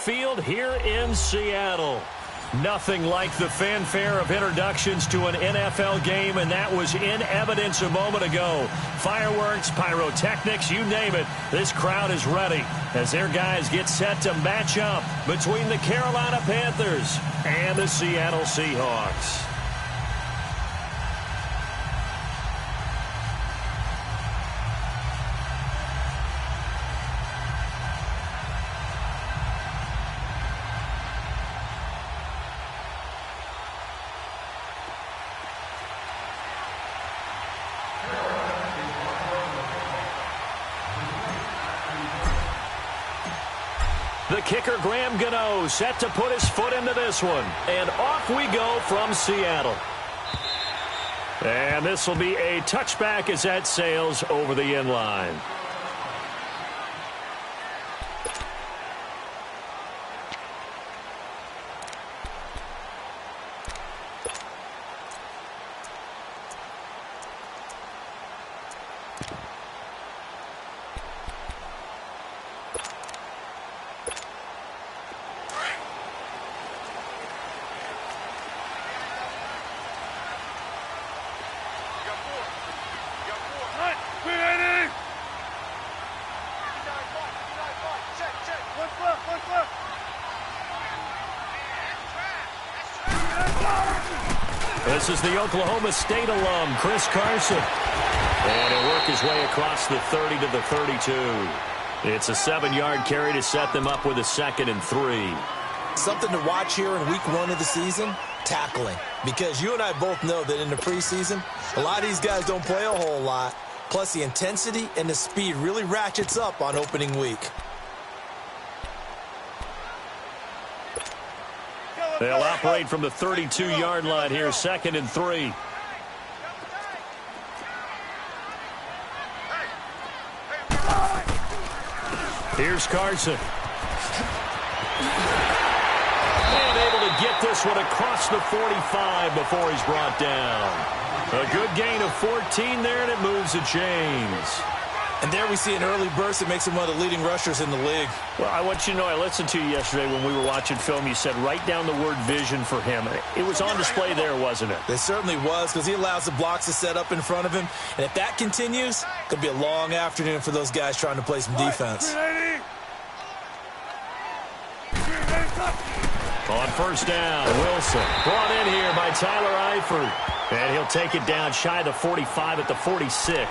Field here in Seattle. Nothing like the fanfare of introductions to an NFL game, and that was in evidence a moment ago. Fireworks, pyrotechnics, you name it. This crowd is ready as their guys get set to match up between the Carolina Panthers and the Seattle Seahawks. The kicker, Graham Gano, set to put his foot into this one. And off we go from Seattle. And this will be a touchback as that sails over the end line. This is the Oklahoma State alum, Chris Carson. And he'll work his way across the 30 to the 32. It's a 7-yard carry to set them up with a 2nd and 3. Something to watch here in week 1 of the season, tackling. Because you and I both know that in the preseason, a lot of these guys don't play a whole lot. Plus the intensity and the speed really ratchets up on opening week. They'll operate from the 32-yard line here, 2nd and 3. Here's Carson. And able to get this one across the 45 before he's brought down. A good gain of 14 there, and it moves the chains. And there we see an early burst that makes him one of the leading rushers in the league. Well, I want you to know, I listened to you yesterday when we were watching film. You said write down the word vision for him. It was on display there, wasn't it? It certainly was, because he allows the blocks to set up in front of him. And if that continues, it could be a long afternoon for those guys trying to play some defense. On first down, Wilson brought in here by Tyler Eifert. And he'll take it down shy of the 45 at the 46.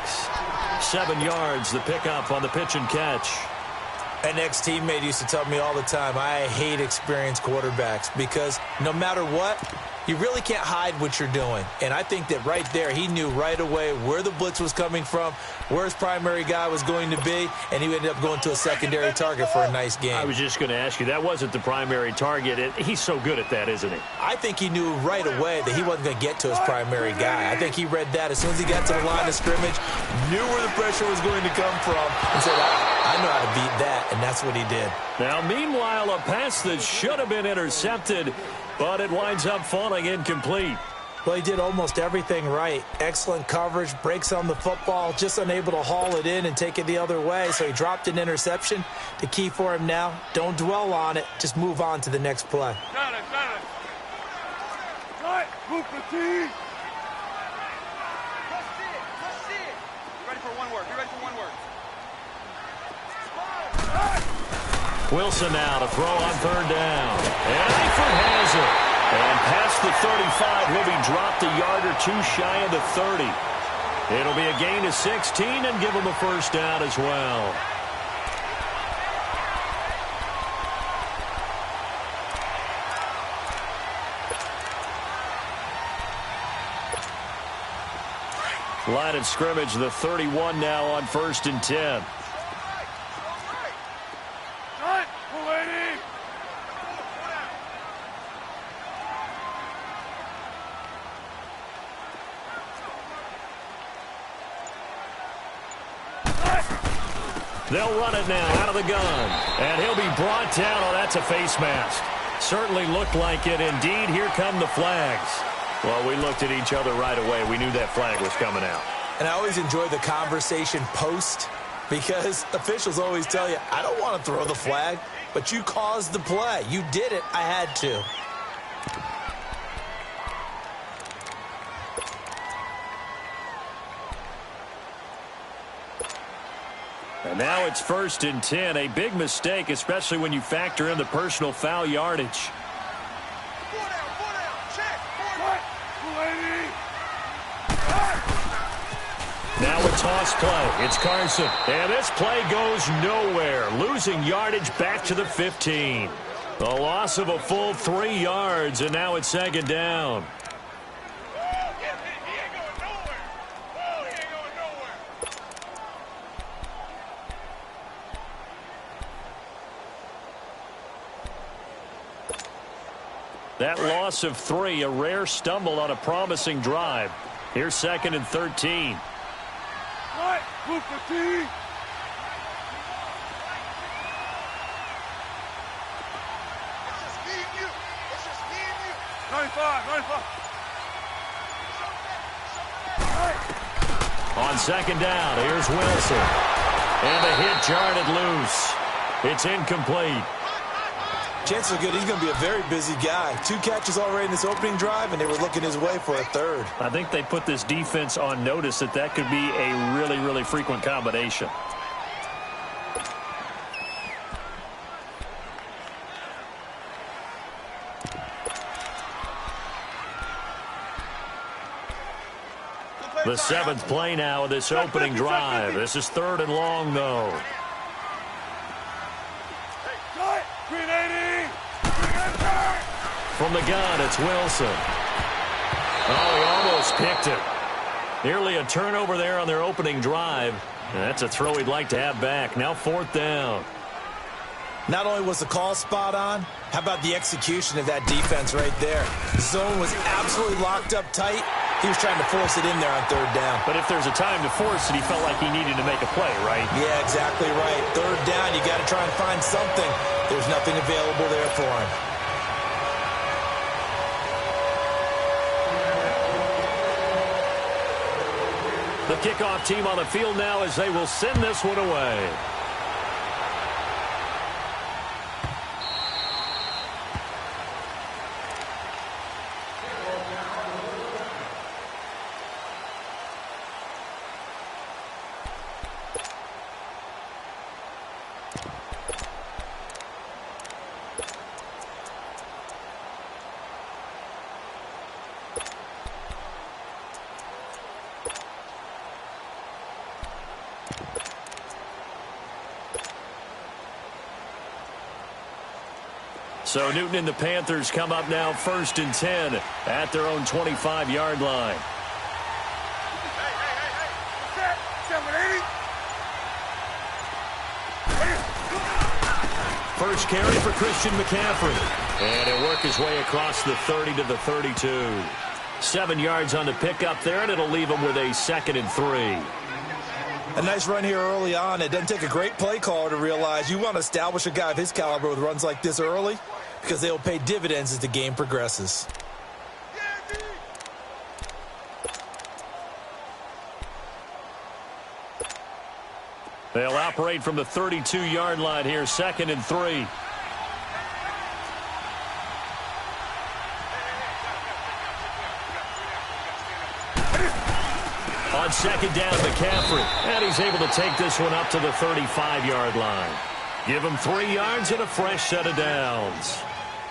7 yards, the pickup on the pitch and catch. An ex-teammate used to tell me all the time, I hate experienced quarterbacks because no matter what, you really can't hide what you're doing. And I think that right there, he knew right away where the blitz was coming from, where his primary guy was going to be, and he ended up going to a secondary target for a nice game. I was just going to ask you, that wasn't the primary target. He's so good at that, isn't he? I think he knew right away that he wasn't going to get to his primary guy. I think he read that as soon as he got to the line of scrimmage, knew where the pressure was going to come from, and said, I know how to beat that, and that's what he did. Now, meanwhile, a pass that should have been intercepted, but it winds up falling incomplete. Well, he did almost everything right. Excellent coverage, breaks on the football, just unable to haul it in and take it the other way, so he dropped an interception. The key for him now, don't dwell on it, just move on to the next play. Got it. Right, move the team. Ready for one word. Be ready for one word. Wilson now to throw on third down. And Eifert has it. And past the 35, he'll be dropped a yard or two shy of the 30. It'll be a gain of 16 and give him a first down as well. Line of scrimmage, the 31 now on 1st and 10. They'll run it now out of the gun. And he'll be brought down. Oh, that's a face mask. Certainly looked like it. Indeed, here come the flags. Well, we looked at each other right away. We knew that flag was coming out. And I always enjoy the conversation post because officials always tell you, I don't want to throw the flag. but you caused the play. You did it. I had to. And now it's 1st and 10. A big mistake, especially when you factor in the personal foul yardage. Now a toss play. It's Carson. And this play goes nowhere. Losing yardage back to the 15. A loss of a full 3 yards, and now it's 2nd down. That loss of 3, a rare stumble on a promising drive. Here's 2nd and 13. Right, move the team. It's just me and you. It's just me and you. 95, 95. On 2nd down, here's Wilson. And the hit jarred loose. It's incomplete. Chances are good he's going to be a very busy guy. 2 catches already in this opening drive, and they were looking his way for a 3rd. I think they put this defense on notice that could be a really, really frequent combination. The 7th play now of this opening drive. This is 3rd and long, though. From the gun, it's Wilson. Oh, he almost picked it. Nearly a turnover there on their opening drive. And that's a throw he'd like to have back. Now 4th down. Not only was the call spot on, how about the execution of that defense right there? Zone was absolutely locked up tight. He was trying to force it in there on 3rd down. But if there's a time to force it, he felt like he needed to make a play, right? Yeah, exactly right. 3rd down, you got to try and find something. There's nothing available there for him. The kickoff team on the field now as they will send this one away. So Newton and the Panthers come up now 1st and 10 at their own 25-yard line. First carry for Christian McCaffrey. And he'll work his way across the 30 to the 32. 7 yards on the pickup there, and it'll leave him with a 2nd and 3. A nice run here early on. It doesn't take a great play caller to realize you want to establish a guy of his caliber with runs like this early because they will pay dividends as the game progresses. They'll operate from the 32-yard line here, 2nd and 3. On 2nd down, McCaffrey. And he's able to take this one up to the 35-yard line. Give him 3 yards and a fresh set of downs.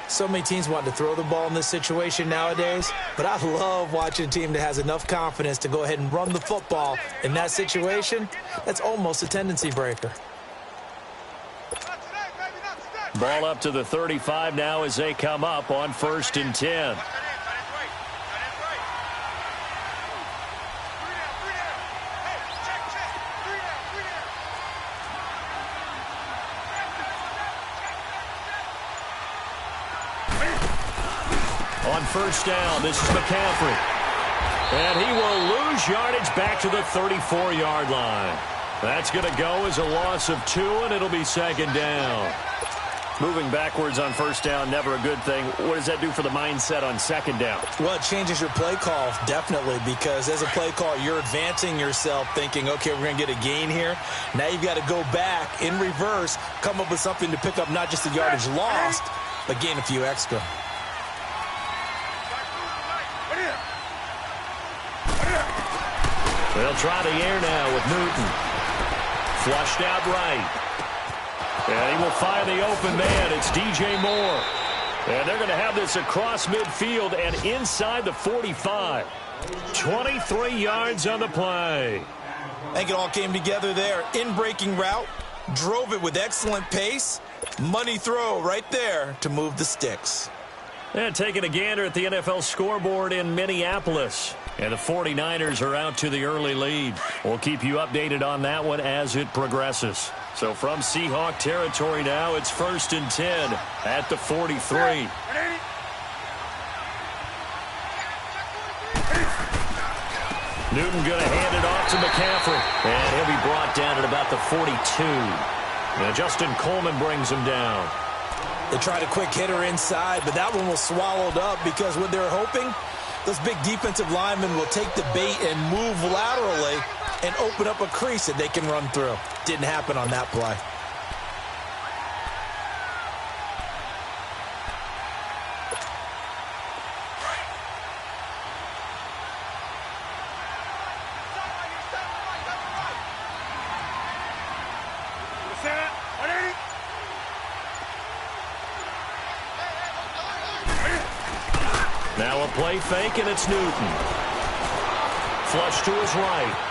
So many teams want to throw the ball in this situation nowadays, but I love watching a team that has enough confidence to go ahead and run the football. In that situation, that's almost a tendency breaker. Ball up to the 35 now as they come up on 1st and 10. On 1st down, this is McCaffrey. And he will lose yardage back to the 34-yard line. That's going to go as a loss of 2, and it'll be 2nd down. Moving backwards on first down, never a good thing. What does that do for the mindset on second down? Well, it changes your play call, definitely, because as a play call, you're advancing yourself thinking, okay, we're going to get a gain here. Now you've got to go back in reverse, come up with something to pick up not just the yardage lost, but gain a few extra. They'll try the air now with Newton. Flushed out right. And he will find the open man. It's DJ Moore. And they're going to have this across midfield and inside the 45. 23 yards on the play. I think it all came together there. In-breaking route. Drove it with excellent pace. Money throw right there to move the sticks. And taking a gander at the NFL scoreboard in Minneapolis. And the 49ers are out to the early lead. We'll keep you updated on that one as it progresses. So from Seahawk territory now, it's 1st and 10 at the 43. Newton going to hand it off to McCaffrey. And he'll be brought down at about the 42. Now Justin Coleman brings him down. They tried a quick hitter inside, but that one was swallowed up because what they're hoping, those big defensive linemen will take the bait and move laterally and open up a crease that they can run through. Didn't happen on that play. Now a play fake, and it's Newton. Flush to his right.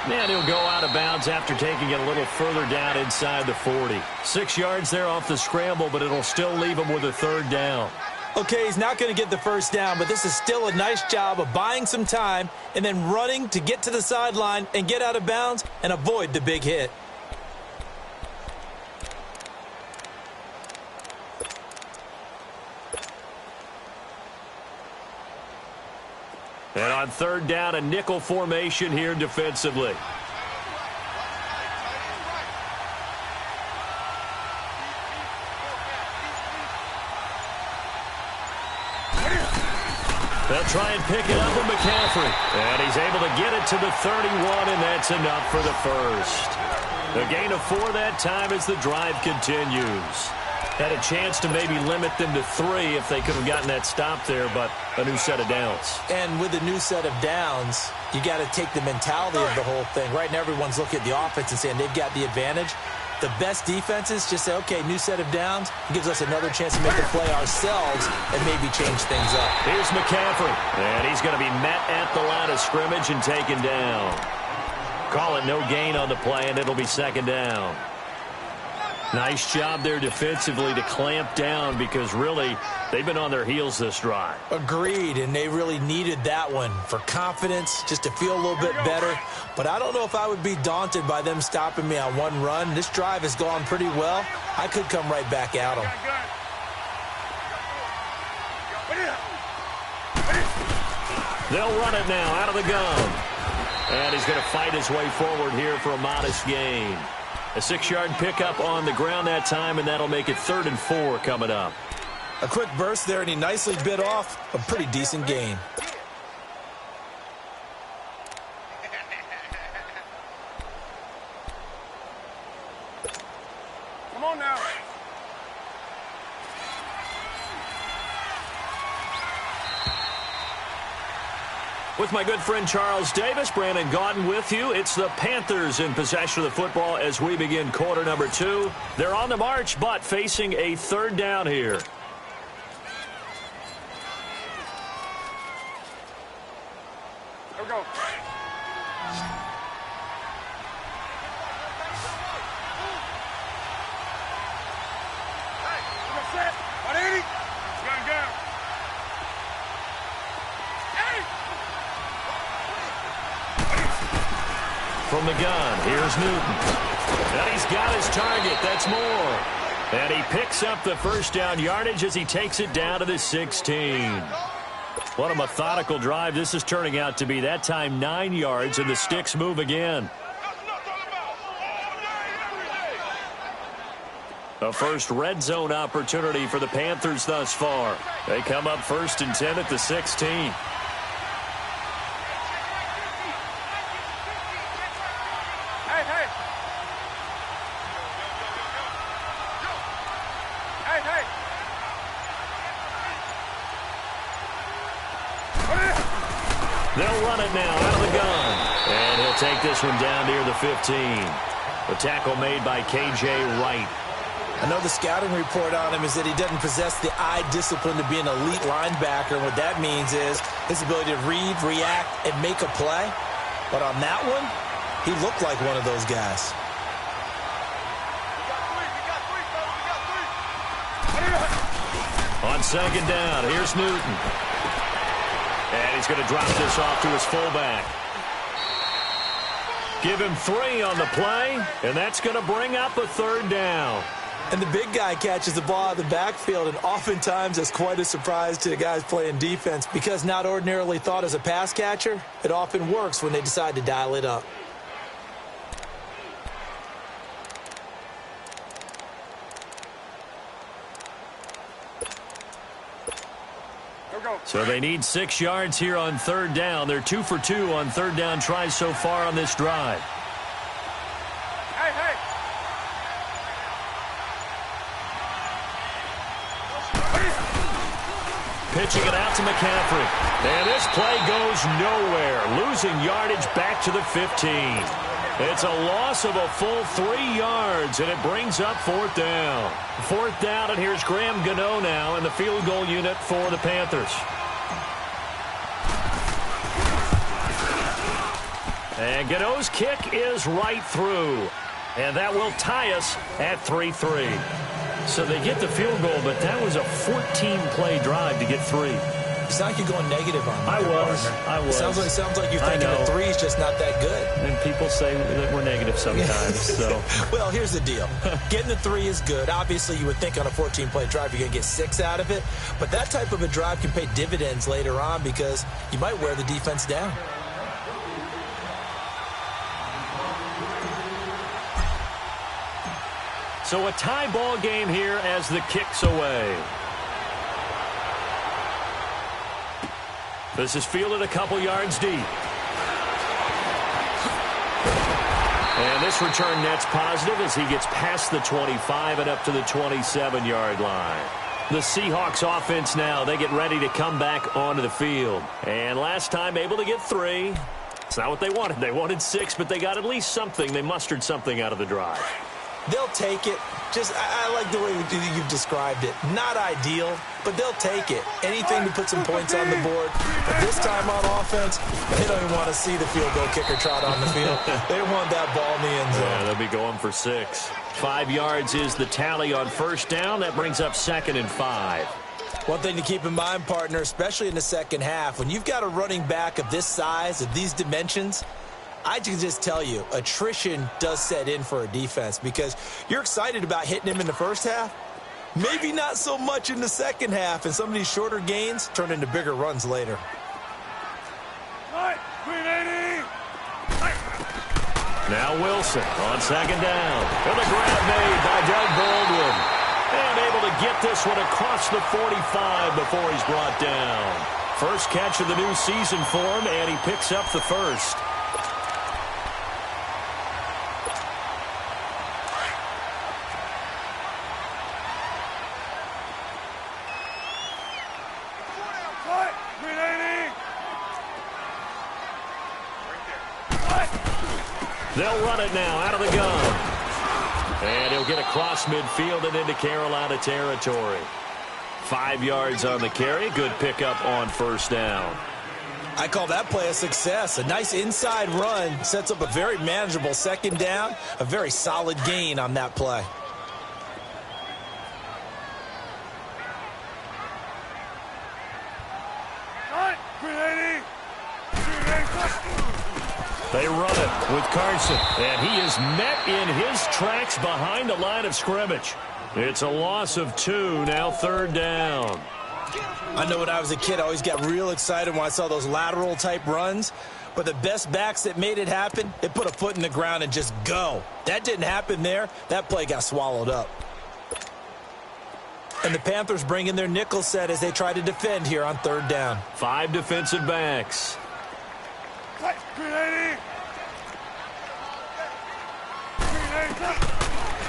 And he'll go out of bounds after taking it a little further down inside the 40. 6 yards there off the scramble, but it'll still leave him with a 3rd down. Okay, he's not going to get the 1st down, but this is still a nice job of buying some time and then running to get to the sideline and get out of bounds and avoid the big hit. And on 3rd down, a nickel formation here defensively. They'll try and pick it up with McCaffrey. And he's able to get it to the 31, and that's enough for the first. A gain of 4 that time as the drive continues. Had a chance to maybe limit them to 3 if they could have gotten that stop there, but a new set of downs. And with a new set of downs, you got to take the mentality of the whole thing. Right now, everyone's looking at the offense and saying they've got the advantage. The best defenses just say, okay, new set of downs. It gives us another chance to make the play ourselves and maybe change things up. Here's McCaffrey, and he's going to be met at the line of scrimmage and taken down. Call it no gain on the play, and it'll be 2nd down. Nice job there defensively to clamp down because really they've been on their heels this drive. Agreed, and they really needed that one for confidence, just to feel a little bit better. But I don't know if I would be daunted by them stopping me on one run. This drive has gone pretty well. I could come right back at them. They'll run it now out of the gun. And he's going to fight his way forward here for a modest gain. A 6-yard pickup on the ground that time, and that'll make it 3rd and 4 coming up. A quick burst there, and he nicely bit off a pretty decent gain. Come on now. With my good friend Charles Davis, Brandon Gaudin with you. It's the Panthers in possession of the football as we begin quarter number 2. They're on the march, but facing a 3rd down here. Here we go. Hey, set. 180. Gun. From the gun, here's Newton. And he's got his target. That's Moore. And he picks up the 1st down yardage as he takes it down to the 16. What a methodical drive this is turning out to be. That time 9 yards, and the sticks move again. A first red zone opportunity for the Panthers thus far. They come up 1st and 10 at the 16. They'll run it now out of the gun. And he'll take this one down near the 15. The tackle made by K.J. Wright. I know the scouting report on him is that he doesn't possess the eye discipline to be an elite linebacker. And what that means is his ability to read, react, and make a play. But on that one, he looked like one of those guys. On 2nd down, here's Newton. And he's going to drop this off to his fullback. Give him 3 on the play, and that's going to bring up a 3rd down. And the big guy catches the ball out of the backfield, and oftentimes that's quite a surprise to the guys playing defense because not ordinarily thought as a pass catcher, it often works when they decide to dial it up. So they need 6 yards here on 3rd down. They're 2 for 2 on 3rd down tries so far on this drive. Hey! Pitching it out to McCaffrey. And this play goes nowhere. Losing yardage back to the 15. It's a loss of a full 3 yards, and it brings up 4th down. 4th down, and here's Graham Gano now in the field goal unit for the Panthers. And Gano's kick is right through. And that will tie us at 3-3. So they get the field goal, but that was a 14-play drive to get 3. It's not like you're going negative on I was. Sounds like you're thinking a 3 is just not that good. And people say that we're negative sometimes. So, well, here's the deal. Getting the 3 is good. Obviously, you would think on a 14-play drive you're going to get 6 out of it. But that type of a drive can pay dividends later on because you might wear the defense down. So a tie ball game here as the kick's away. This is fielded a couple yards deep. And this return net's positive as he gets past the 25 and up to the 27-yard line. The Seahawks offense now, they get ready to come back onto the field. And last time able to get 3. It's not what they wanted. They wanted 6, but they got at least something. They mustered something out of the drive. They'll take it. I like the way you've described it. Not ideal, but they'll take it. Anything to put some points on the board. But this time on offense, they don't even want to see the field goal kicker trot on the field. They want that ball in the end zone. Yeah, they'll be going for 6. 5 yards is the tally on 1st down. That brings up 2nd and 5. One thing to keep in mind, partner, especially in the second half, when you've got a running back of this size, of these dimensions, I can just tell you, attrition does set in for a defense because you're excited about hitting him in the first half. Maybe not so much in the second half, and some of these shorter gains turn into bigger runs later. Now Wilson on 2nd down. With a grab made by Doug Baldwin. And able to get this one across the 45 before he's brought down. First catch of the new season for him, and he picks up the first. They'll run it now out of the gun. And he'll get across midfield and into Carolina territory. 5 yards on the carry. Good pickup on 1st down. I call that play a success. A nice inside run sets up a very manageable 2nd down. A very solid gain on that play. They run it with Carson, and he is met in his tracks behind the line of scrimmage. It's a loss of 2, now 3rd down. I know when I was a kid, I always got real excited when I saw those lateral-type runs. But the best backs that made it happen, they put a foot in the ground and just go. That didn't happen there. That play got swallowed up. And the Panthers bring in their nickel set as they try to defend here on third down. 5 defensive backs.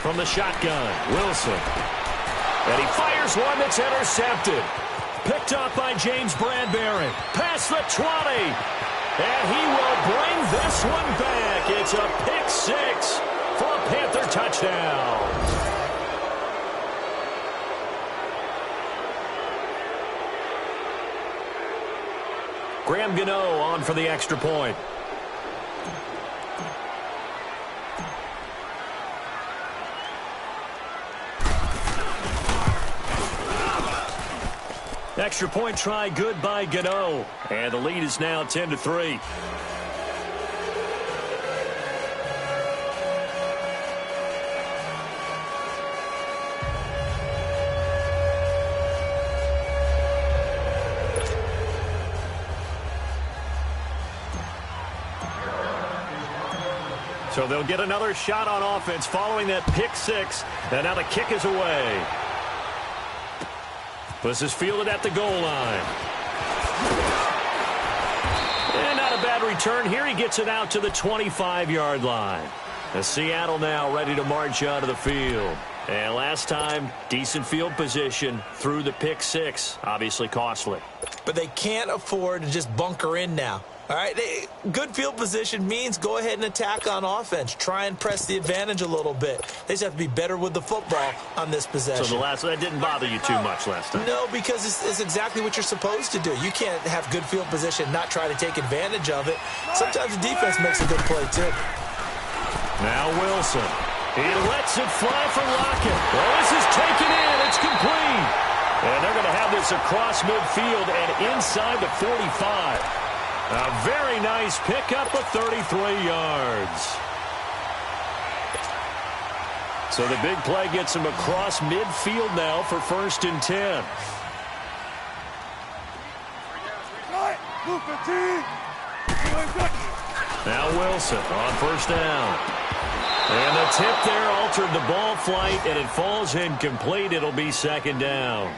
From the shotgun, Wilson. And he fires one that's intercepted. Picked up by James Bradbury. Past the 20. And he will bring this one back. It's a pick 6 for a Panther touchdown. Graham Gano on for the extra point. Extra point try good by Gano. And the lead is now 10-3. So they'll get another shot on offense following that pick 6. And now the kick is away. This is fielded at the goal line. And not a bad return here. He gets it out to the 25-yard line. As Seattle now ready to march onto the field. And last time, decent field position through the pick 6. Obviously costly. But they can't afford to just bunker in now. All right, good field position means go ahead and attack on offense. Try and press the advantage a little bit. They just have to be better with the football on this possession. So that didn't bother you too much last time? No, because it's exactly what you're supposed to do. You can't have good field position, not try to take advantage of it. Sometimes the defense makes a good play, too. Now Wilson. He lets it fly for Lockett. Well, this is taken in. It's complete. And they're going to have this across midfield and inside the 45. A very nice pickup of 33 yards. So the big play gets him across midfield now for 1st and 10. Now Wilson on 1st down. And the tip there altered the ball flight, and it falls incomplete. It'll be 2nd down.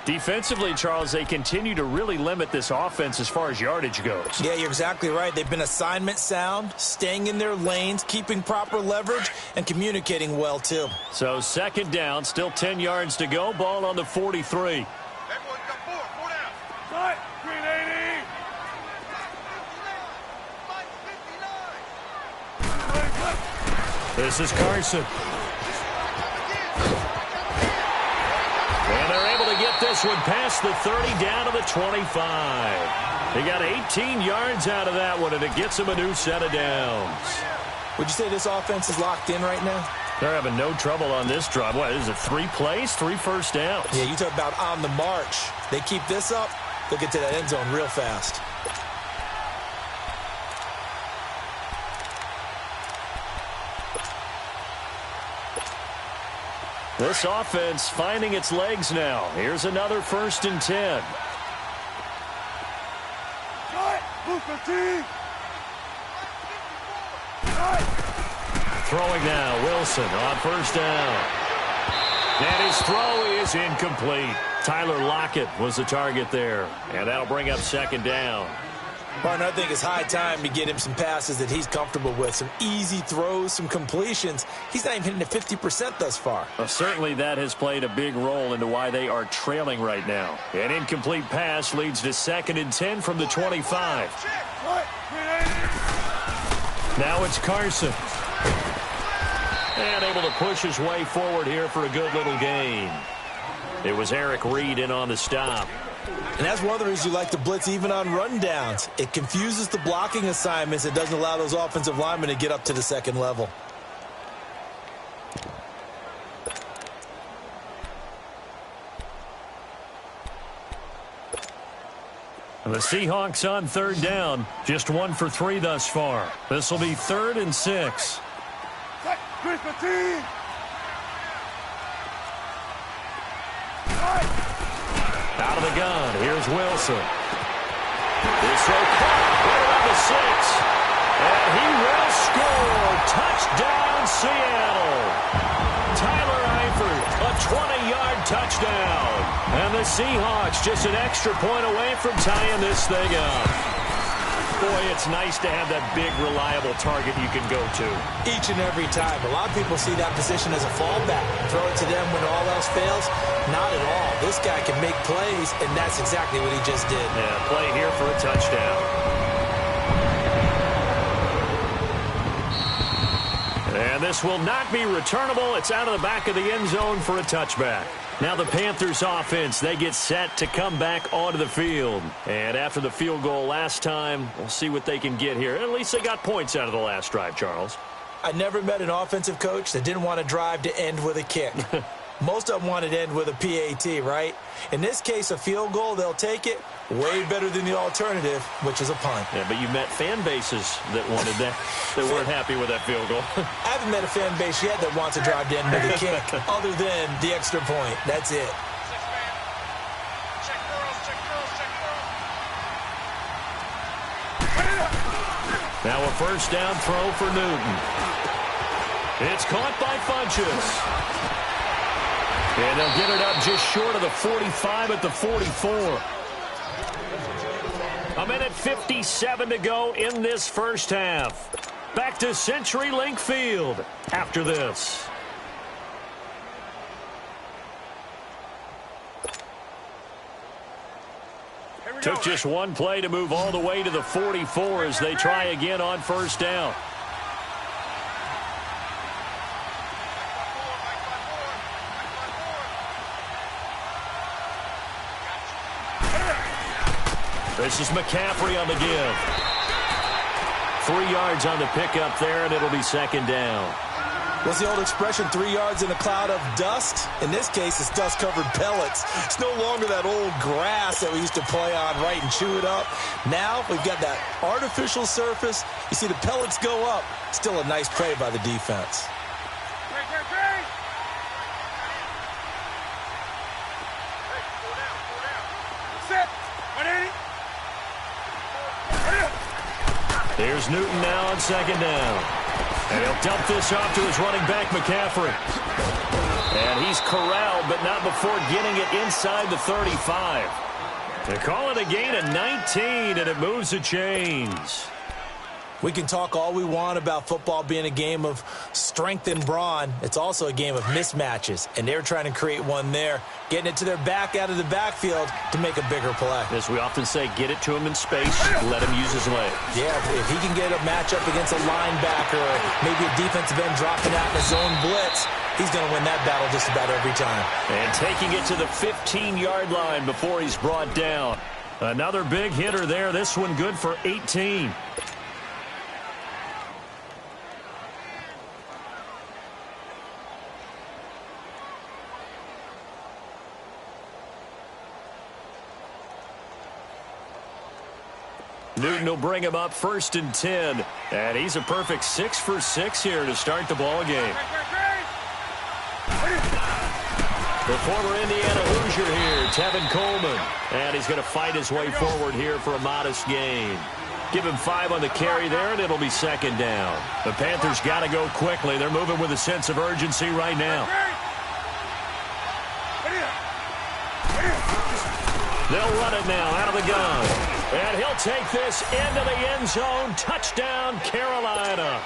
Defensively, Charles, they continue to really limit this offense as far as yardage goes. Yeah, you're exactly right. They've been assignment sound, staying in their lanes, keeping proper leverage, and communicating well, too. So 2nd down, still 10 yards to go. Ball on the 43. Everyone's got 4 down. Right, 380. This is Carson. And they're able to get this one past the 30 down to the 25. They got 18 yards out of that one, and it gets them a new set of downs. Would you say this offense is locked in right now? They're having no trouble on this drive. What, is it 3 plays, 3 first downs? Yeah, you talk about on the march. They keep this up, they'll get to that end zone real fast. This offense finding its legs now. Here's another 1st and 10. Throwing now, Wilson on 1st down. And his throw is incomplete. Tyler Lockett was the target there. And that'll bring up 2nd down. Partner, I think it's high time to get him some passes that he's comfortable with. Some easy throws, some completions. He's not even hitting at 50% thus far. Well, certainly that has played a big role into why they are trailing right now. An incomplete pass leads to 2nd and 10 from the 25. Now it's Carson. And able to push his way forward here for a good little gain. It was Eric Reed in on the stop. And that's one of the reasons you like to blitz even on rundowns. It confuses the blocking assignments. It doesn't allow those offensive linemen to get up to the 2nd level. The Seahawks on 3rd down. Just 1 for 3 thus far. This will be 3rd and 6. Out of the gun, here's Wilson. This throw caught right around the 6. And he will score. Touchdown, Seattle. Tyler Eifert, a 50-yard touchdown. And the Seahawks just an extra point away from tying this thing up. Boy, it's nice to have that big, reliable target you can go to. Each and every time. A lot of people see that position as a fallback. Throw it to them when all else fails. Not at all. This guy can make plays, and that's exactly what he just did. Yeah, play here for a touchdown. And this will not be returnable. It's out of the back of the end zone for a touchback. Now the Panthers offense, they get set to come back onto the field. And after the field goal last time, we'll see what they can get here. At least they got points out of the last drive, Charles. I never met an offensive coach that didn't want to drive to end with a kick. Most of them wanted to end with a PAT, right? In this case, a field goal, they'll take it. Way better than the alternative, which is a punt. Yeah, but you met fan bases that wanted that, that weren't happy with that field goal. I haven't met a fan base yet that wants to drive to end with a kick, other than the extra point. That's it. Check girls, check girls, check girls. Now a first down throw for Newton. It's caught by Funchess. And they'll get it up just short of the 45 at the 44. A minute 57 to go in this first half. Back to CenturyLink Field after this. Took just one play to move all the way to the 44 as they try again on first down. This is McCaffrey on the give. 3 yards on the pickup there, and it'll be second down. What's the old expression, 3 yards in a cloud of dust? In this case, it's dust-covered pellets. It's no longer that old grass that we used to play on, right, and chew it up. Now we've got that artificial surface. You see the pellets go up. Still a nice play by the defense. Here's Newton now on second down. And he'll dump this off to his running back, McCaffrey. And he's corralled, but not before getting it inside the 35. They call it a gain of 19, and it moves the chains. We can talk all we want about football being a game of strength and brawn. It's also a game of mismatches, and they're trying to create one there, getting it to their back out of the backfield to make a bigger play. As we often say, get it to him in space, let him use his legs. Yeah, if he can get a matchup against a linebacker or maybe a defensive end dropping out in a zone blitz, he's going to win that battle just about every time. And taking it to the 15-yard line before he's brought down. Another big hitter there, this one good for 18. Newton will bring him up first and 10. And he's a perfect 6 for 6 here to start the ball game. The former Indiana Hoosier here, Tevin Coleman. And he's going to fight his way forward here for a modest gain. Give him 5 on the carry there, and it'll be second down. The Panthers got to go quickly. They're moving with a sense of urgency right now. They'll run it now out of the gun. And he'll take this into the end zone. Touchdown, Carolina.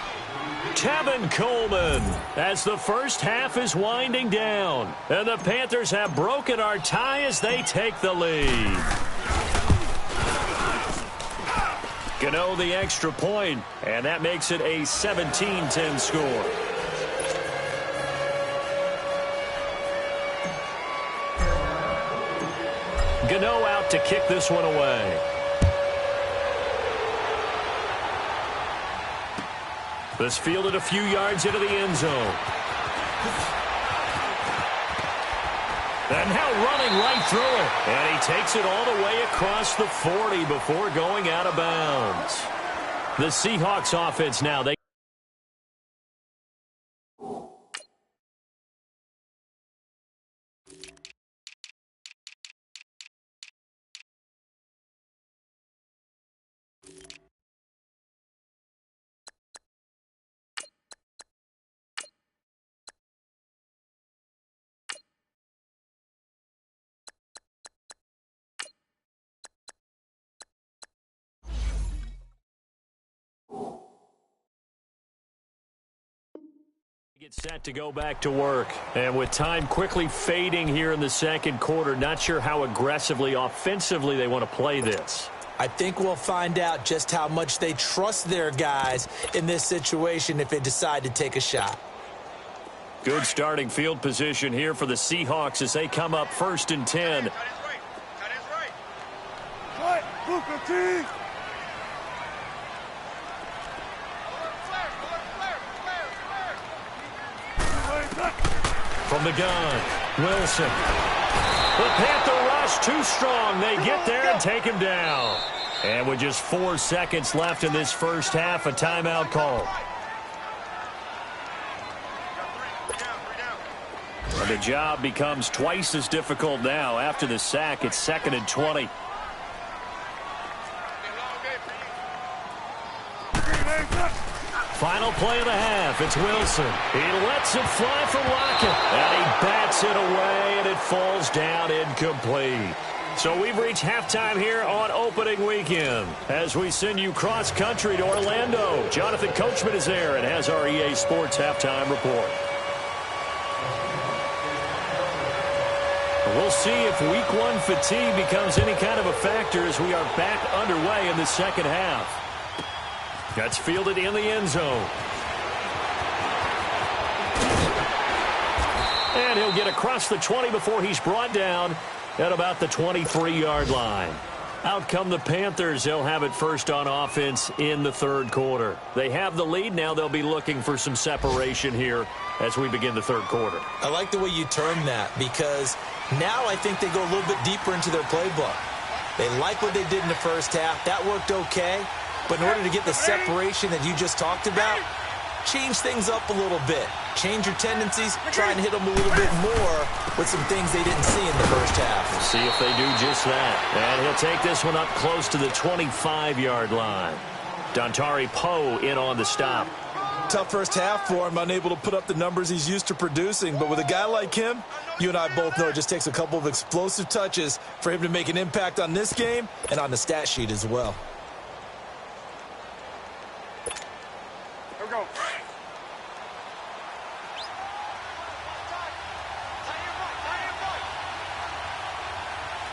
Tevin Coleman as the first half is winding down. And the Panthers have broken our tie as they take the lead. Gano the extra point, and that makes it a 17-10 score. Gano out to kick this one away. This fielded a few yards into the end zone. And now running right through it. And he takes it all the way across the 40 before going out of bounds. The Seahawks offense now, they Get set to go back to work. And with time quickly fading here in the second quarter, not sure how aggressively, offensively they want to play this. I think we'll find out just how much they trust their guys in this situation if they decide to take a shot. Good starting field position here for the Seahawks as they come up 1st and 10. Cut his right. Cut his right. Cut. Booker T. From the gun, Wilson. The Panther rush too strong. They get there and take him down. And with just 4 seconds left in this first half, a timeout call. And the job becomes twice as difficult now. After the sack, it's 2nd and 20. Final play of the half. It's Wilson. He lets it fly from Lockett. And he bats it away, and it falls down incomplete. So we've reached halftime here on opening weekend. As we send you cross-country to Orlando, Jonathan Coachman is there and has our EA Sports halftime report. We'll see if Week 1 fatigue becomes any kind of a factor as we are back underway in the second half. That's fielded in the end zone. And he'll get across the 20 before he's brought down at about the 23-yard line. Out come the Panthers. They'll have it first on offense in the third quarter. They have the lead. Now they'll be looking for some separation here as we begin the third quarter. I like the way you term that because now I think they go a little bit deeper into their playbook. They like what they did in the first half. That worked okay. But in order to get the separation that you just talked about, change things up a little bit. Change your tendencies, try and hit them a little bit more with some things they didn't see in the first half. We'll see if they do just that. And he'll take this one up close to the 25-yard line. Dontari Poe in on the stop. Tough first half for him, unable to put up the numbers he's used to producing. But with a guy like him, you and I both know it just takes a couple of explosive touches for him to make an impact on this game and on the stat sheet as well. Here we go.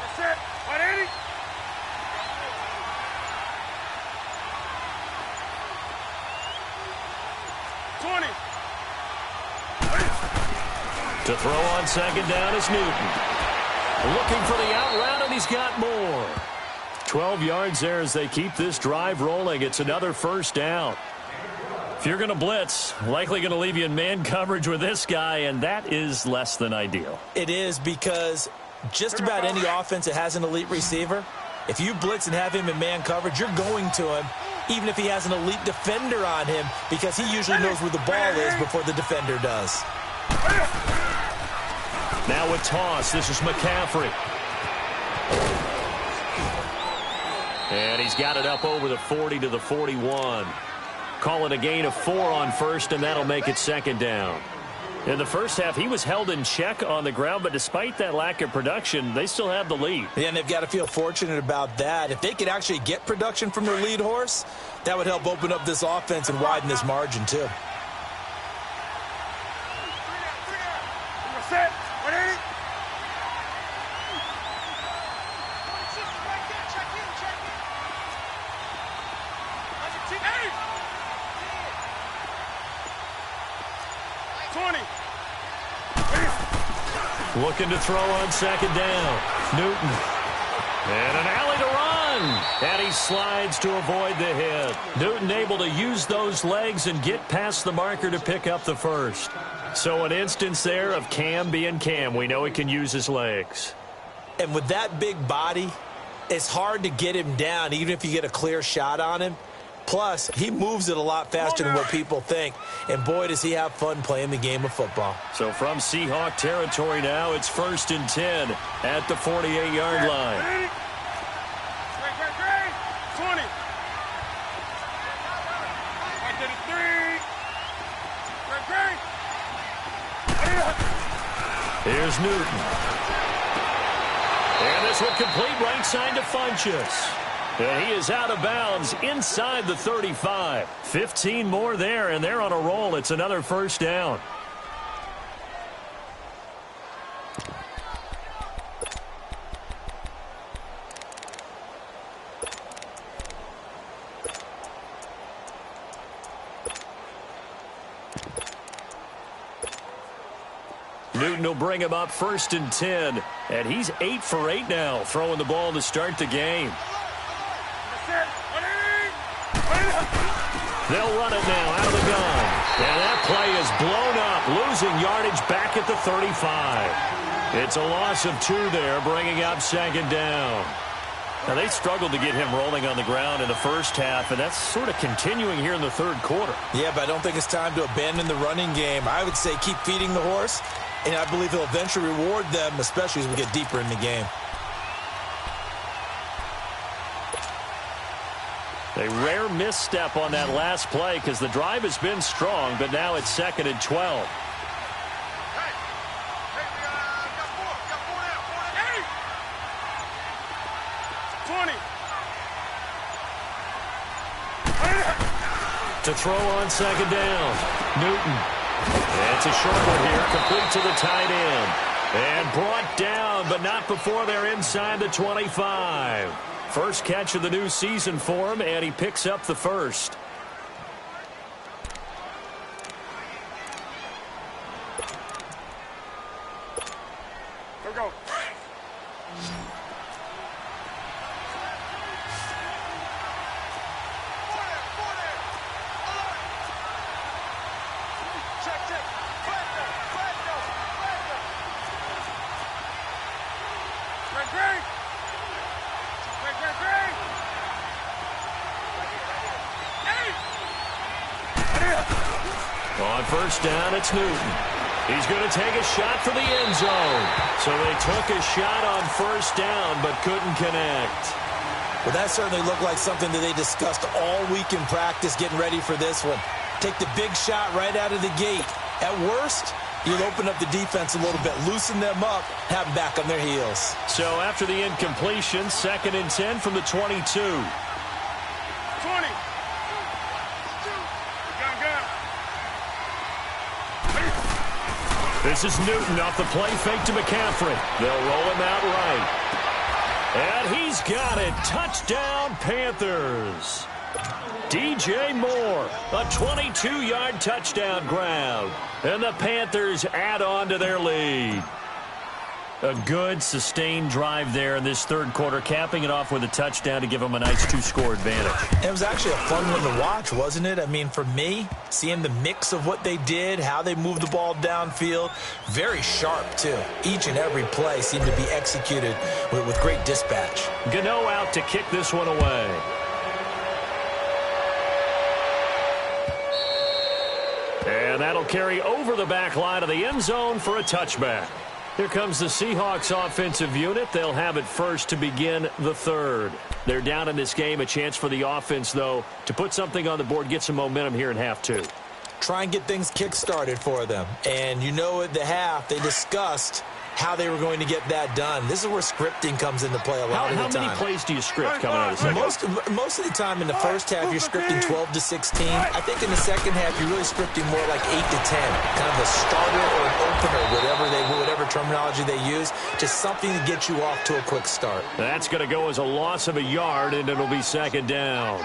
That's it. 180. To throw on second down is Newton. Looking for the out route, and he's got more. 12 yards there as they keep this drive rolling. It's another first down. If you're going to blitz, likely going to leave you in man coverage with this guy, and that is less than ideal. It is because just about any offense that has an elite receiver, if you blitz and have him in man coverage, you're going to him, even if he has an elite defender on him, because he usually knows where the ball is before the defender does. Now with toss, this is McCaffrey. And he's got it up over the 40 to the 41. Call it a gain of 4 on first, and that'll make it second down. In the first half, he was held in check on the ground, but despite that lack of production, they still have the lead. Yeah, and they've got to feel fortunate about that. If they could actually get production from their lead horse, that would help open up this offense and widen this margin, too. Set. 180. Looking to throw on second down. Newton. And an alley to run. And he slides to avoid the hit. Newton able to use those legs and get past the marker to pick up the first. So an instance there of Cam being Cam. We know he can use his legs. And with that big body, it's hard to get him down, even if you get a clear shot on him. Plus, he moves it a lot faster than what people think. And boy, does he have fun playing the game of football. So from Seahawk territory now, it's 1st and 10 at the 48-yard line. Great. 20. I did it 3. Great. Here's Newton. And this one complete right side to Funchess. And he is out of bounds inside the 35. 15 more there, and they're on a roll. It's another first down. Newton will bring him up 1st and 10. And he's 8 for 8 now, throwing the ball to start the game. They'll run it now out of the gun. And that play is blown up, losing yardage back at the 35. It's a loss of 2 there, bringing up 2nd down. Now, they struggled to get him rolling on the ground in the first half, and that's sort of continuing here in the 3rd quarter. Yeah, but I don't think it's time to abandon the running game. I would say keep feeding the horse, and I believe he'll eventually reward them, especially as we get deeper in the game. A rare misstep on that last play because the drive has been strong, but now it's 2nd and 12. 20. To throw on 2nd down. Newton. It's a short one here, complete to the tight end. And brought down, but not before they're inside the 25. First catch of the new season for him, and he picks up the first. Here we go. On 1st down, it's Newton. He's going to take a shot for the end zone. So they took a shot on 1st down, but couldn't connect. Well, that certainly looked like something that they discussed all week in practice getting ready for this one. Take the big shot right out of the gate. At worst, you'll open up the defense a little bit, loosen them up, have them back on their heels. So after the incompletion, 2nd and 10 from the 22. 20. This is Newton off the play fake to McCaffrey. They'll roll him out right. And he's got it. Touchdown, Panthers. DJ Moore, a 22-yard touchdown grab. And the Panthers add on to their lead. A good, sustained drive there in this 3rd quarter, capping it off with a touchdown to give them a nice 2-score advantage. It was actually a fun one to watch, wasn't it? I mean, for me, seeing the mix of what they did, how they moved the ball downfield, very sharp, too. Each and every play seemed to be executed with great dispatch. Gano out to kick this one away. And that'll carry over the back line of the end zone for a touchback. Here comes the Seahawks offensive unit. They'll have it first to begin the 3rd. They're down in this game. A chance for the offense, though, to put something on the board, get some momentum here in half 2. Try and get things kick-started for them. And you know at the half, they discussed how they were going to get that done. This is where scripting comes into play a lot of the time. How many plays do you script coming out of the second? Most of the time in the first half, you're scripting 12 to 16. I think in the second half, you're really scripting more like 8 to 10. Kind of a starter or an opener, whatever terminology they use. Just something to get you off to a quick start. That's going to go as a loss of a yard, and it'll be 2nd down.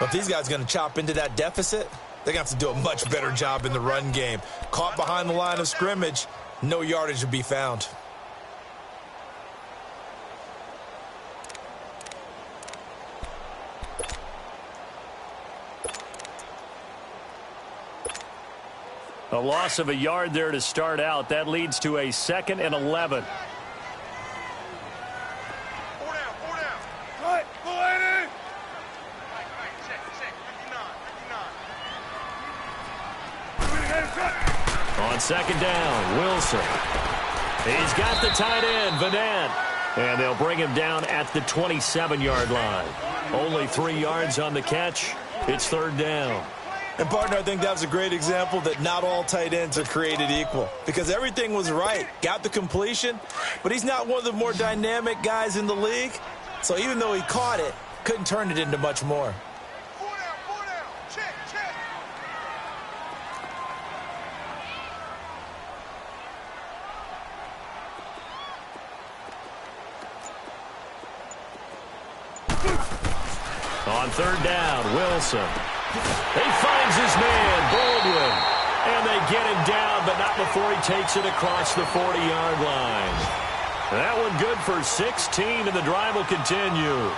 But if these guys are going to chop into that deficit, they're going to have to do a much better job in the run game. Caught behind the line of scrimmage, no yardage to be found. A loss of a yard there to start out. That leads to a 2nd and 11. 4 down, 4 down. Cut. Go ahead. Check. 59. On 2nd down, Wilson. He's got the tight end, Vanette. And they'll bring him down at the 27-yard line. Only 3 yards on the catch. It's 3rd down. And, partner, I think that was a great example that not all tight ends are created equal. Because everything was right. Got the completion. But he's not one of the more dynamic guys in the league. So even though he caught it, couldn't turn it into much more. 4 down. Check. On 3rd down, Wilson. He finds his man, Baldwin. And they get him down, but not before he takes it across the 40-yard line. That one good for 16, and the drive will continue.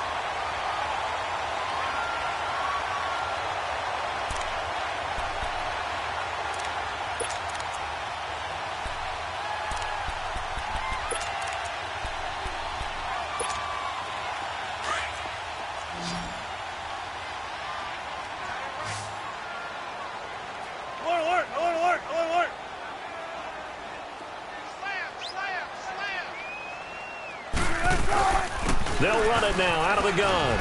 They'll run it now out of the gun.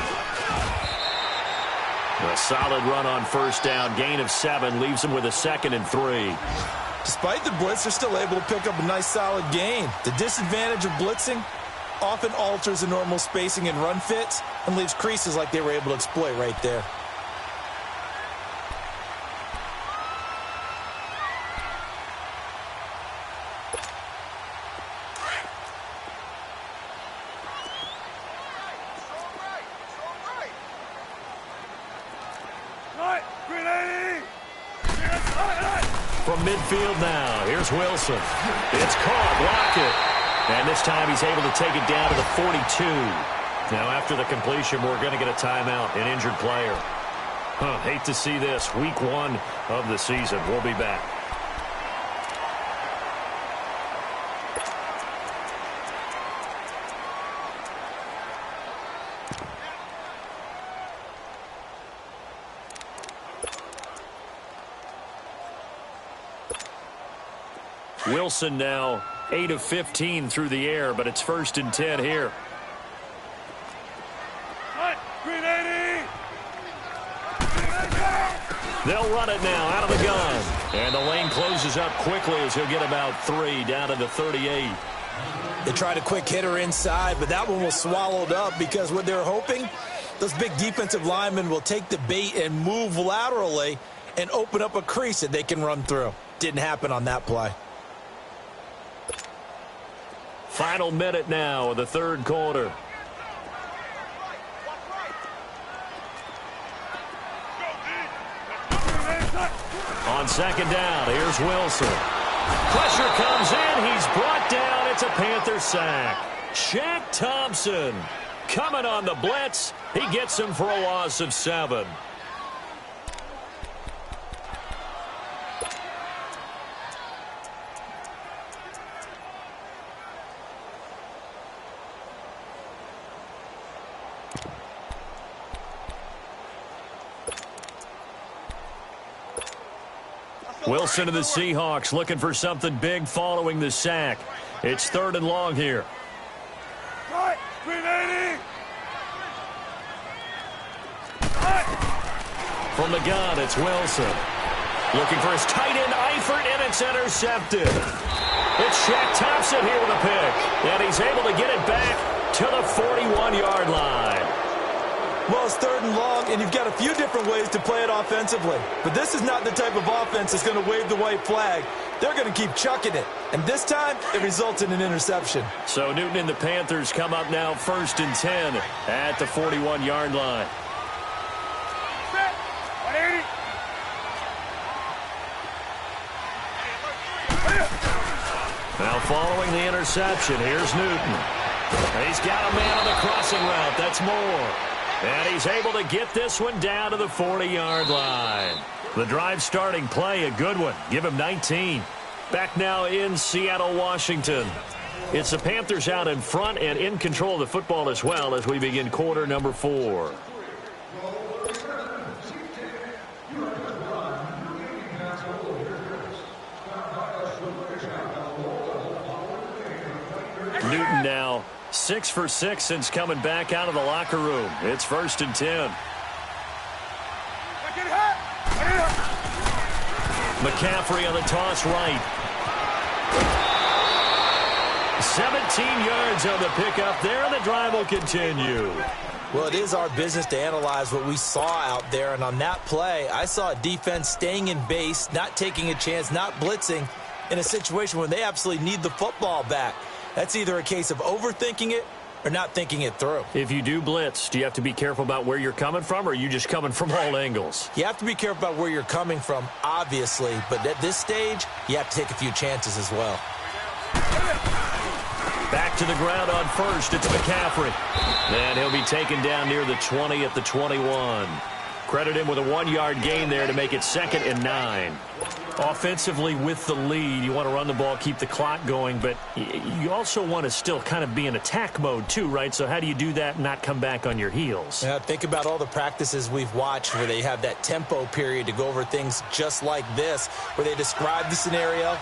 A solid run on first down. Gain of 7 leaves them with a 2nd and 3. Despite the blitz, they're still able to pick up a nice solid gain. The disadvantage of blitzing often alters the normal spacing and run fits and leaves creases like they were able to exploit right there. From midfield now, here's Wilson. It's caught, block it. And this time he's able to take it down to the 42. Now after the completion, we're going to get a timeout, an injured player. Hate to see this. Week 1 of the season. We'll be back. Wilson now 8 of 15 through the air, but it's 1st and 10 here. They'll run it now out of the gun. And the lane closes up quickly as he'll get about 3 down to the 38. They tried a quick hitter inside, but that one was swallowed up because what they're hoping, those big defensive linemen will take the bait and move laterally and open up a crease that they can run through. Didn't happen on that play. Final minute now of the 3rd quarter. On 2nd down, here's Wilson. Pressure comes in. He's brought down. It's a Panther sack. Shaq Thompson coming on the blitz. He gets him for a loss of 7. Wilson of the Seahawks looking for something big following the sack. It's 3rd and long here. From the gun, it's Wilson. Looking for his tight end, Eifert, and it's intercepted. It's Shaq Thompson here with a pick. And he's able to get it back to the 41-yard line. Well, it's 3rd and long, and you've got a few different ways to play it offensively. But this is not the type of offense that's going to wave the white flag. They're going to keep chucking it. And this time, it results in an interception. So Newton and the Panthers come up now 1st and 10 at the 41-yard line. Now following the interception, here's Newton. He's got a man on the crossing route. That's Moore. And he's able to get this one down to the 40-yard line. The drive starting play, a good one. Give him 19. Back now in Seattle, Washington. It's the Panthers out in front and in control of the football as well as we begin quarter number 4. Newton now 6 for 6 since coming back out of the locker room. It's 1st and 10. McCaffrey on the toss right. 17 yards on the pickup there, and the drive will continue. Well, it is our business to analyze what we saw out there, and on that play, I saw a defense staying in base, not taking a chance, not blitzing in a situation where they absolutely need the football back. That's either a case of overthinking it or not thinking it through. If you do blitz, do you have to be careful about where you're coming from, or are you just coming from all angles? You have to be careful about where you're coming from, obviously, but at this stage, you have to take a few chances as well. Back to the ground on first. It's McCaffrey. And he'll be taken down near the 20 at the 21. Credit him with a 1-yard gain there to make it 2nd and 9. Offensively with the lead, you want to run the ball, keep the clock going, but you also want to still kind of be in attack mode too, right? So how do you do that and not come back on your heels? Yeah, think about all the practices we've watched where they have that tempo period to go over things just like this, where they describe the scenario,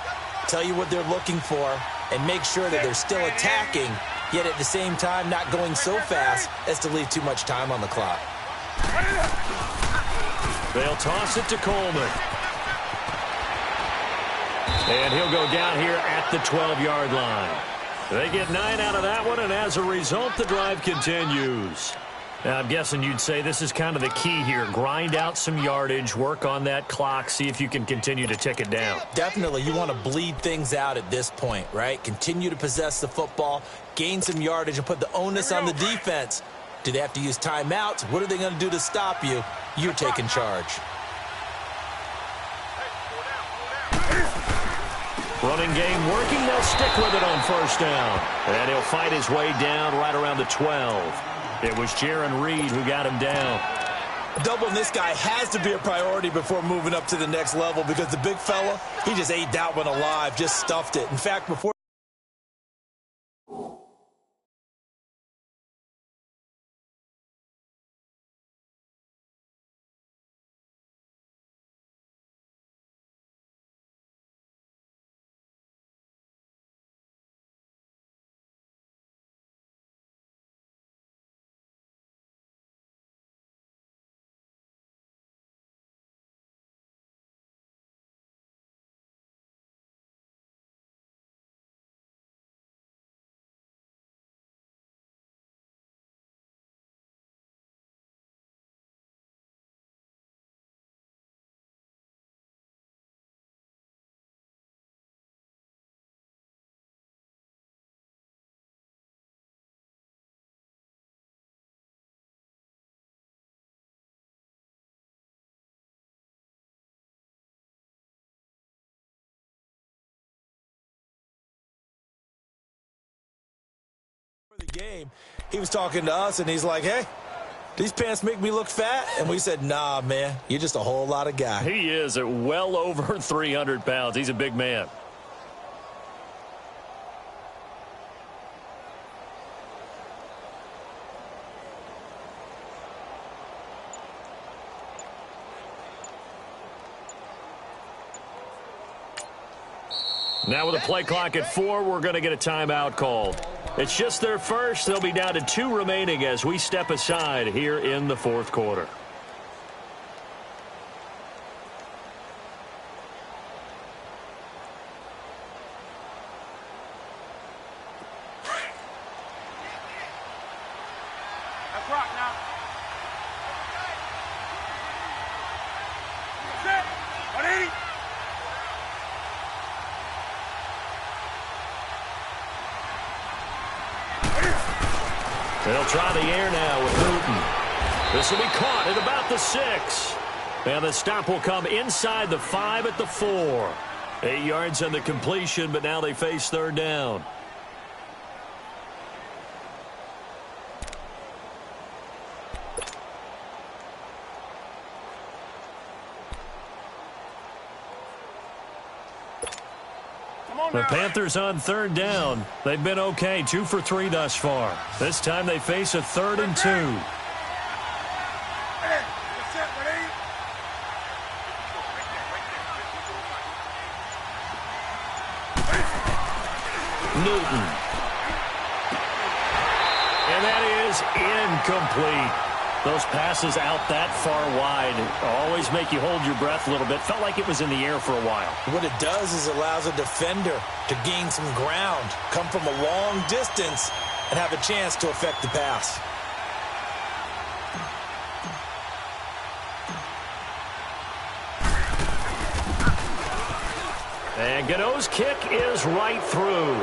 tell you what they're looking for, and make sure that they're still attacking, yet at the same time not going so fast as to leave too much time on the clock. They'll toss it to Coleman. And he'll go down here at the 12-yard line. They get 9 out of that one, and as a result, the drive continues. Now, I'm guessing you'd say this is kind of the key here. Grind out some yardage, work on that clock, see if you can continue to tick it down. Definitely. You want to bleed things out at this point, right? Continue to possess the football, gain some yardage, and put the onus on the defense. Do they have to use timeouts? What are they going to do to stop you? You're taking charge. Running game working. They'll stick with it on first down. And he'll fight his way down right around the 12. It was Jaron Reed who got him down. Doubling this guy has to be a priority before moving up to the next level because the big fella, he just ate that one alive, just stuffed it. In fact, before the game, he was talking to us, and he's like, hey, these pants make me look fat? And we said, nah, man, you're just a whole lot of guy. He is at well over 300 pounds. He's a big man. Now with a play clock at 4, we're going to get a timeout called. It's just their first. They'll be down to 2 remaining as we step aside here in the 4th quarter. Let's rock now. Set. 180. They'll try the air now with Newton. This will be caught at about the 6. And the stop will come inside the 5 at the 4. 8 yards on the completion, but now they face 3rd down. The Panthers on 3rd down. They've been okay, 2 for 3 thus far. This time they face a 3rd and 2. Newton. And that is incomplete. Those passes out that far wide always make you hold your breath a little bit. Felt like it was in the air for a while. What it does is allows a defender to gain some ground, come from a long distance, and have a chance to affect the pass. And Gano's kick is right through.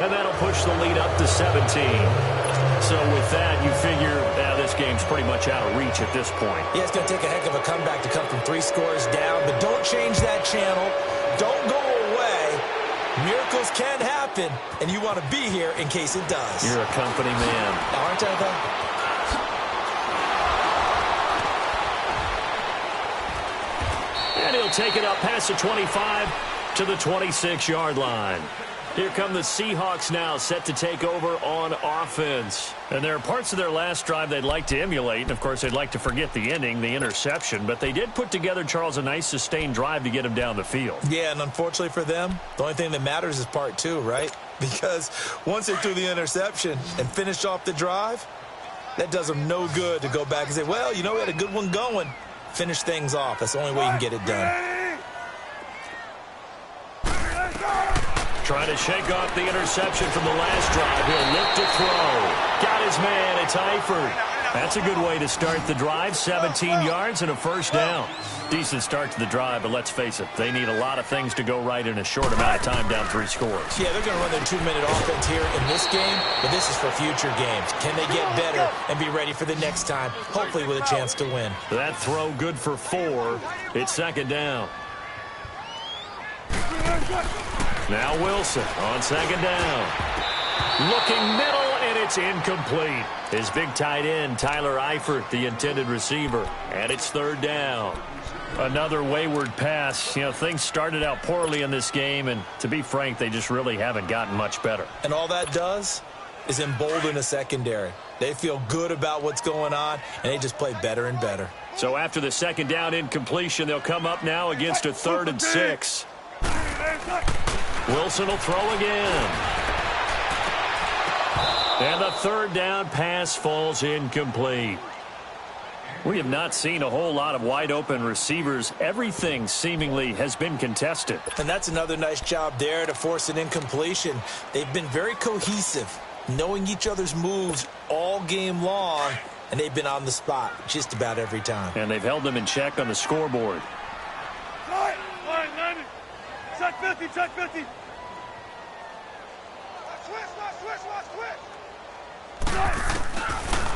And that'll push the lead up to 17. So with that, you figure this game's pretty much out of reach at this point. Yeah, it's going to take a heck of a comeback to come from 3 scores down, but don't change that channel. Don't go away. Miracles can happen, and you want to be here in case it does. You're a company man. Aren't I, though? And he'll take it up past the 25 to the 26-yard line. Here come the Seahawks now, set to take over on offense. And there are parts of their last drive they'd like to emulate. And, of course, they'd like to forget the ending, the interception. But they did put together, Charles, a nice sustained drive to get him down the field. Yeah, and unfortunately for them, the only thing that matters is part 2, right? Because once they threw the interception and finished off the drive, that does them no good to go back and say, well, you know, we had a good one going. Finish things off. That's the only way you can get it done. Trying to shake off the interception from the last drive. He'll look to throw. Got his man. It's Eifert. That's a good way to start the drive. 17 yards and a first down. Decent start to the drive, but let's face it, they need a lot of things to go right in a short amount of time down 3 scores. Yeah, they're going to run their 2-minute offense here in this game, but this is for future games. Can they get better and be ready for the next time, hopefully with a chance to win? That throw good for 4. It's second down. Now Wilson on second down. Looking middle, and it's incomplete. His big tight end, Tyler Eifert, the intended receiver. And it's third down. Another wayward pass. You know, things started out poorly in this game, and to be frank, they just really haven't gotten much better. And all that does is embolden the secondary. They feel good about what's going on, and they just play better and better. So after the second down incompletion, they'll come up now against a 3rd and 6. Wilson will throw again. And the third down pass falls incomplete. We have not seen a whole lot of wide open receivers. Everything seemingly has been contested. And that's another nice job there to force an incompletion. They've been very cohesive, knowing each other's moves all game long, and they've been on the spot just about every time. And they've held them in check on the scoreboard. Check 50, check 50.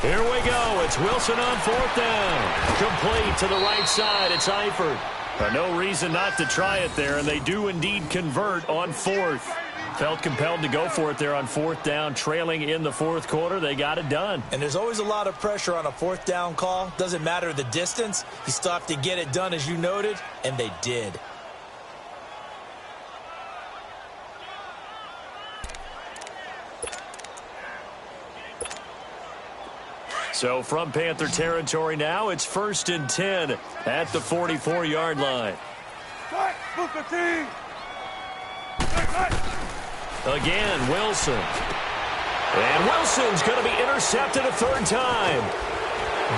Here we go. It's Wilson on 4th down. Complete to the right side. It's Eifert. No reason not to try it there, and they do indeed convert on 4th. Felt compelled to go for it there on 4th down, trailing in the 4th quarter. They got it done. And there's always a lot of pressure on a 4th down call. Doesn't matter the distance. You still have to get it done, as you noted, and they did. So from Panther territory now, it's 1st and 10 at the 44-yard line. Again, Wilson. And Wilson's going to be intercepted a 3rd time.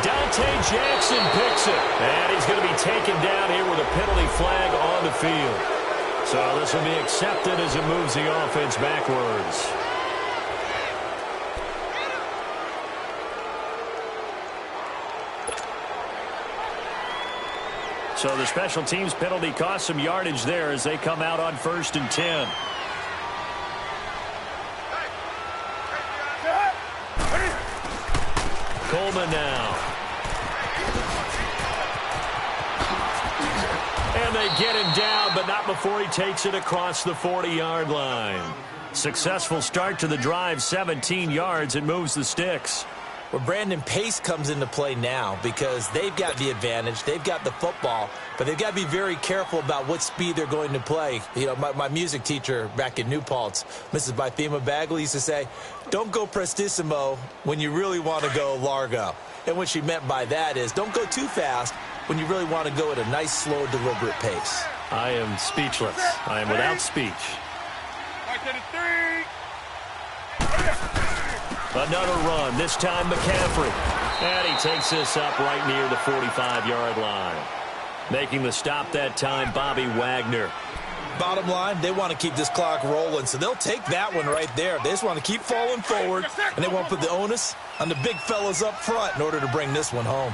Dante Jackson picks it. And he's going to be taken down here with a penalty flag on the field. So this will be accepted as it moves the offense backwards. So the special teams penalty cost some yardage there as they come out on 1st and 10. Coleman now. And they get him down, but not before he takes it across the 40-yard line. Successful start to the drive, 17 yards. It moves the sticks. Well, Brandon, pace comes into play now because they've got the advantage. They've got the football, but they've got to be very careful about what speed they're going to play. You know, my music teacher back in New Paltz, Mrs. Bythema Bagley, used to say, don't go prestissimo when you really want to go largo. And what she meant by that is don't go too fast when you really want to go at a nice, slow, deliberate pace. I am speechless. I am without speech. Another run, this time McCaffrey. And he takes this up right near the 45-yard line. Making the stop that time, Bobby Wagner. Bottom line, they want to keep this clock rolling, so they'll take that one right there. They just want to keep falling forward, and they want to put the onus on the big fellas up front in order to bring this one home.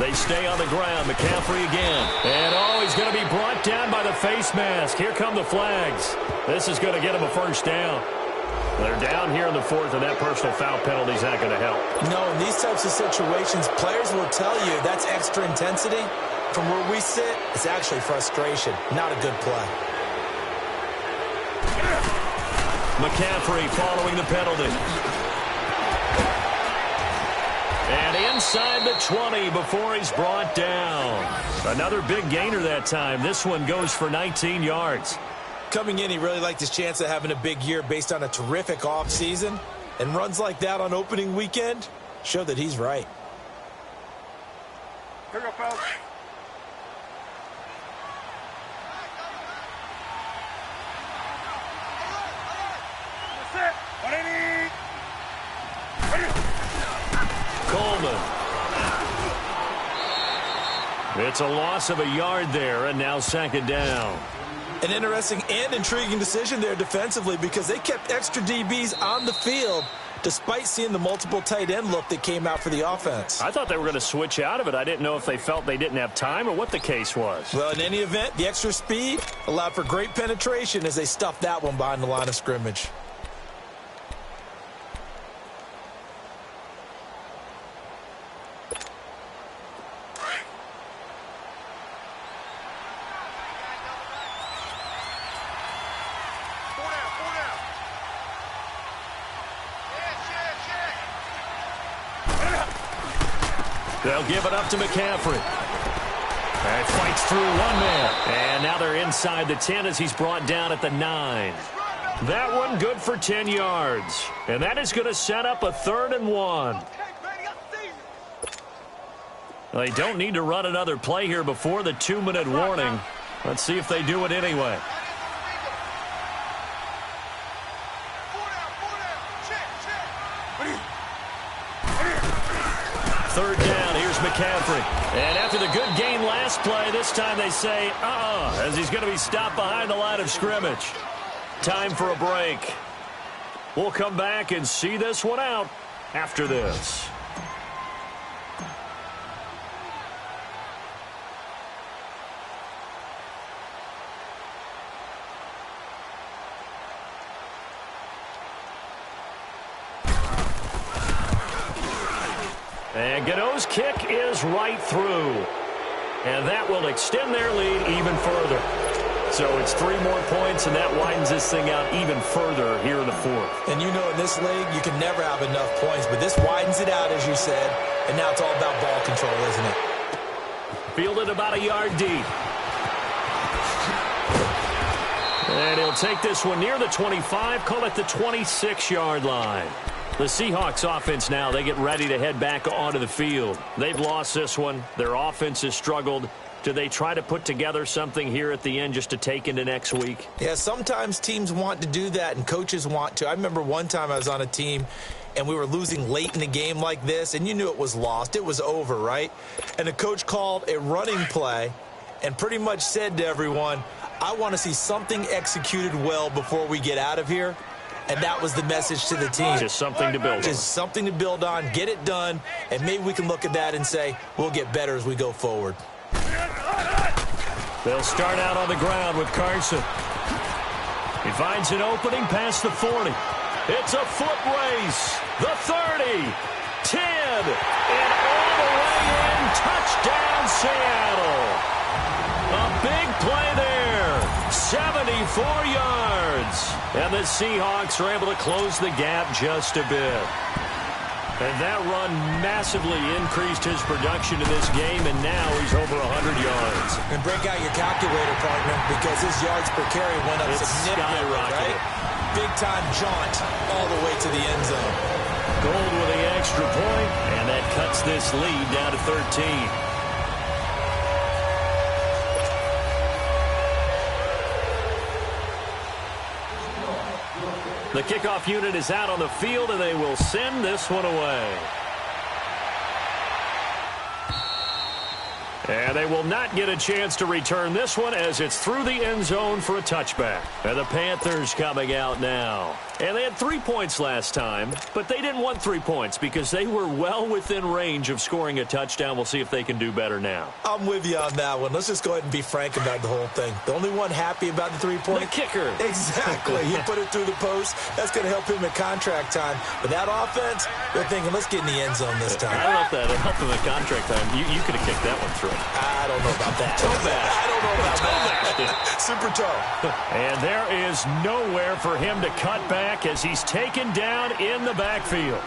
They stay on the ground. McCaffrey again. And, oh, he's going to be brought down by the face mask. Here come the flags. This is going to get him a first down. They're down here in the fourth, and that personal foul penalty is not going to help. No, in these types of situations, players will tell you that's extra intensity. From where we sit, it's actually frustration, not a good play. McCaffrey following the penalty. And inside the 20 before he's brought down. Another big gainer that time. This one goes for 19 yards. Coming in, he really liked his chance of having a big year based on a terrific offseason. And runs like that on opening weekend show that he's right. Here we go, fellas. That's it. 180. Coleman. It's a loss of a yard there, and now second down. An interesting and intriguing decision there defensively because they kept extra DBs on the field despite seeing the multiple tight end look that came out for the offense. I thought they were going to switch out of it. I didn't know if they felt they didn't have time or what the case was. Well, in any event, the extra speed allowed for great penetration as they stuffed that one behind the line of scrimmage. They'll give it up to McCaffrey. And fights through one man. And now they're inside the 10 as he's brought down at the 9. That one good for 10 yards. And that is going to set up a 3rd and 1. They don't need to run another play here before the 2-minute warning. Let's see if they do it anyway. Third down, here's McCaffrey. And after the good gain last play, this time they say, as he's going to be stopped behind the line of scrimmage. Time for a break. We'll come back and see this one out after this. And Gano's kick is right through. And that will extend their lead even further. So it's 3 more points, and that widens this thing out even further here in the fourth. And you know in this league, you can never have enough points, but this widens it out, as you said, and now it's all about ball control, isn't it? Fielded about a yard deep. And he'll take this one near the 25, call it the 26-yard line. The Seahawks offense now, they get ready to head back onto the field. They've lost this one. Their offense has struggled. Do they try to put together something here at the end just to take into next week? Yeah, sometimes teams want to do that and coaches want to. I remember one time I was on a team and we were losing late in the game like this, and you knew it was lost. It was over, right? And the coach called a running play and pretty much said to everyone, I want to see something executed well before we get out of here. And that was the message to the team. Just something to build on. Just something to build on, get it done, and maybe we can look at that and say, we'll get better as we go forward. They'll start out on the ground with Carson. He finds an opening past the 40. It's a foot race. The 30, 10, and all the way in. Touchdown, Seattle. A big play there. 74 yards. And the Seahawks are able to close the gap just a bit. And that run massively increased his production in this game, and now he's over 100 yards. And break out your calculator, partner, because his yards per carry went up significantly, right? Big-time jaunt all the way to the end zone. Gold with the extra point, and that cuts this lead down to 13. The kickoff unit is out on the field, and they will send this one away. And they will not get a chance to return this one as it's through the end zone for a touchback. And the Panthers coming out now. And they had 3 points last time, but they didn't want 3 points because they were well within range of scoring a touchdown. We'll see if they can do better now. I'm with you on that one. Let's just go ahead and be frank about the whole thing. The only one happy about the 3-point? The kicker. Exactly. He put it through the post. That's going to help him at contract time. But that offense, they're thinking, let's get in the end zone this time. I don't know if that helped him at contract time. You could have kicked that one through. I don't know about that. Toe bash. I don't know about Toe that. Super toe. And there is nowhere for him to cut back as he's taken down in the backfield.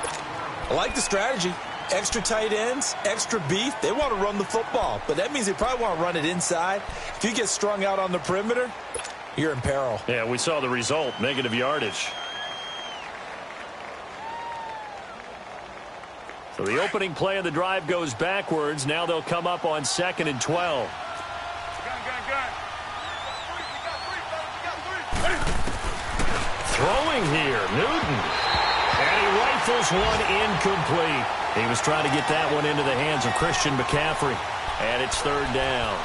I like the strategy. Extra tight ends, extra beef. They want to run the football, but that means they probably want to run it inside. If you get strung out on the perimeter, you're in peril. Yeah, we saw the result, negative yardage. So the opening play of the drive goes backwards. Now they'll come up on 2nd and 12. Throwing here, Newton. And he rifles one incomplete. He was trying to get that one into the hands of Christian McCaffrey. And it's 3rd down.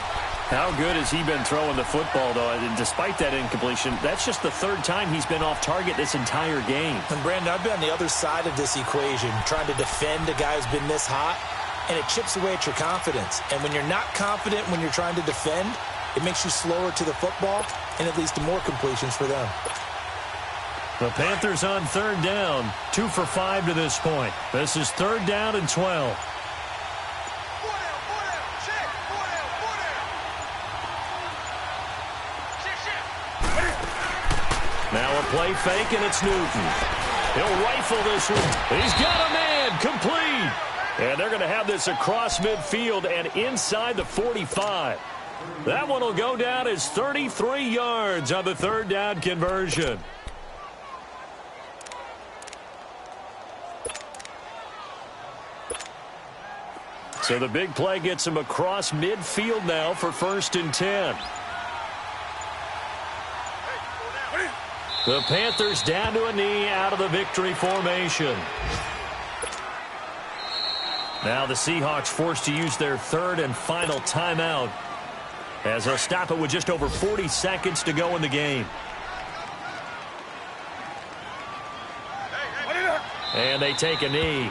How good has he been throwing the football, though? And despite that incompletion, that's just the 3rd time he's been off target this entire game. And, Brandon, I've been on the other side of this equation, trying to defend a guy who's been this hot, and it chips away at your confidence. And when you're not confident when you're trying to defend, it makes you slower to the football, and it leads to more completions for them. The Panthers on 3rd down, 2 for 5 to this point. This is 3rd down and 12. Now a play fake, and it's Newton. He'll rifle this one. He's got a man, complete. And they're going to have this across midfield and inside the 45. That one will go down as 33 yards on the 3rd down conversion. So the big play gets him across midfield now for 1st and 10. The Panthers down to a knee out of the victory formation. Now the Seahawks forced to use their 3rd and final timeout as they'll stop it with just over 40 seconds to go in the game. And they take a knee.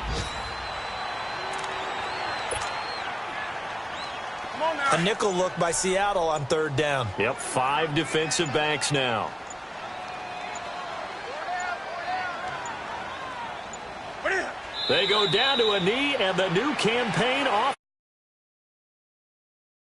A nickel look by Seattle on 3rd down. Yep, 5 defensive backs now. They go down to a knee, and the new campaign off.